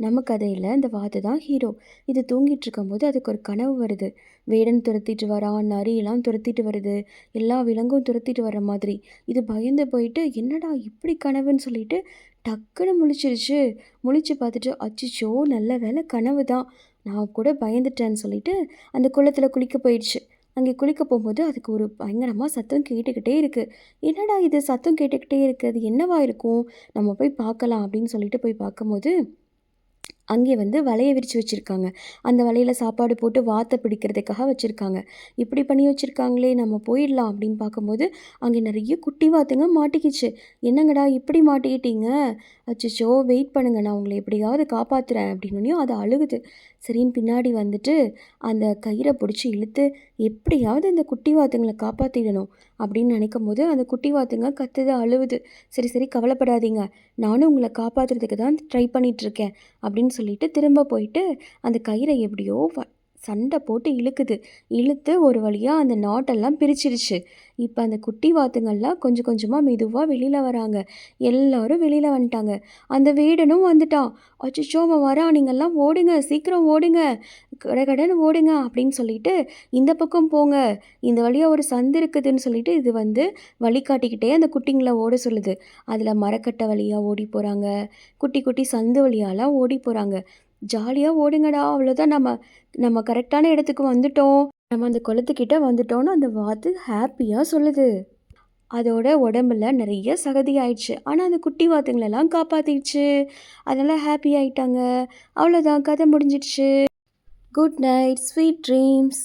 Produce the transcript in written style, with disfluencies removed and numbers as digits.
நம்ம கதையில் இந்த வாத்து தான் ஹீரோ. இது தூங்கிட்டு இருக்கும்போது அதுக்கு ஒரு கனவு வருது. வேடன் துரத்திட்டு வரான், நரியெல்லாம் துரத்திட்டு வருது, எல்லா விலங்கும் துரத்திட்டு வர மாதிரி. இது பயந்து போயிட்டு என்னடா இப்படி கனவுன்னு சொல்லிட்டு டக்குன்னு முழிச்சிருச்சு. முழிச்சு பார்த்துட்டு அச்சிச்சோ நல்ல வேலை கனவு தான், நான் கூட பயந்துட்டேன்னு சொல்லிட்டு அந்த குளத்தில் குளிக்க போயிடுச்சு. அங்கே குளிக்க போகும்போது அதுக்கு ஒரு பயங்கரமாக சத்தம் கேட்டுக்கிட்டே இருக்குது. என்னடா இது சத்தம் கேட்டுக்கிட்டே இருக்குது, அது என்னவா இருக்கும், நம்ம போய் பார்க்கலாம் அப்படின்னு சொல்லிட்டு போய் பார்க்கும்போது அங்கே வலைய விரிச்சு வச்சுருக்காங்க. அந்த வலையில சாப்பாடு போட்டு வாத்த பிடிக்கிறதுக்காக வச்சுருக்காங்க. இப்படி பண்ணி வச்சுருக்காங்களே, நம்ம போயிடலாம் அப்படின்னு பார்க்கும்போது, அங்கே நிறைய குட்டி வாத்துங்க மாட்டிக்கிச்சு. என்னங்கடா இப்படி மாட்டிக்கிட்டீங்க? அச்சச்சோ! வெயிட் பண்ணுங்க, நான் உங்கள எப்படியாவது காப்பாத்துறேன் அப்படின்னோனையும் அது அழுகுது. சரின்னு பின்னாடி வந்துட்டு அந்த கயிறை பிடிச்சி இழுத்து எப்படியாவது அந்த குட்டி வாத்துங்களை காப்பாற்றிடணும் அப்படின்னு நினைக்கும்போது அந்த குட்டி வாத்துங்க கத்துது, அழுவுது. சரி சரி கவலைப்படாதீங்க, நானும் உங்களை காப்பாற்றுறதுக்கு தான் ட்ரை பண்ணிகிட்ருக்கேன் அப்படின்னு சொல்லிட்டு திரும்ப போயிட்டு அந்த கயிறை எப்படியோ சண்டை போட்டு இழுக்குது. இழுத்து ஒரு வழியாக அந்த நாட்டெல்லாம் பிரிச்சிருச்சு. இப்போ அந்த குட்டி வாத்துங்கள்லாம் கொஞ்சம் கொஞ்சமாக மெதுவாக வெளியில் வராங்க. எல்லாரும் வெளியில் வந்துட்டாங்க. அந்த வேடனும் வந்துட்டான். அச்சச்சோ அவன் வரான், நீங்கள்லாம் ஓடுங்க, சீக்கிரம் ஓடுங்க, கடகடன்னு ஓடுங்க அப்படின்னு சொல்லிட்டு இந்த பக்கம் போங்க, இந்த வழியாக ஒரு சந்து இருக்குதுன்னு சொல்லிட்டு இது வழிகாட்டிக்கிட்டே அந்த குட்டிங்களை ஓட சொல்லுது. அதில் மரக்கட்டை வழியாக ஓடி போகிறாங்க, குட்டி குட்டி சந்து வழியாலாம் ஓடி போகிறாங்க. ஜாலியாக ஓடுங்கடா, அவ்வளோதான், நம்ம நம்ம கரெக்டான இடத்துக்கு வந்துட்டோம், நம்ம அந்த குளத்துக்கிட்ட வந்துட்டோன்னு அந்த வாத்து ஹாப்பியாக சொல்லுது. அதோட உடம்புல நிறைய சகதி ஆயிடுச்சு. ஆனால் அந்த குட்டி வாத்துங்களெல்லாம் காப்பாற்றிடுச்சு. அதனால் ஹாப்பி ஆயிட்டாங்க. அவ்வளோதான், கதை முடிஞ்சிடுச்சு. Good night, sweet dreams.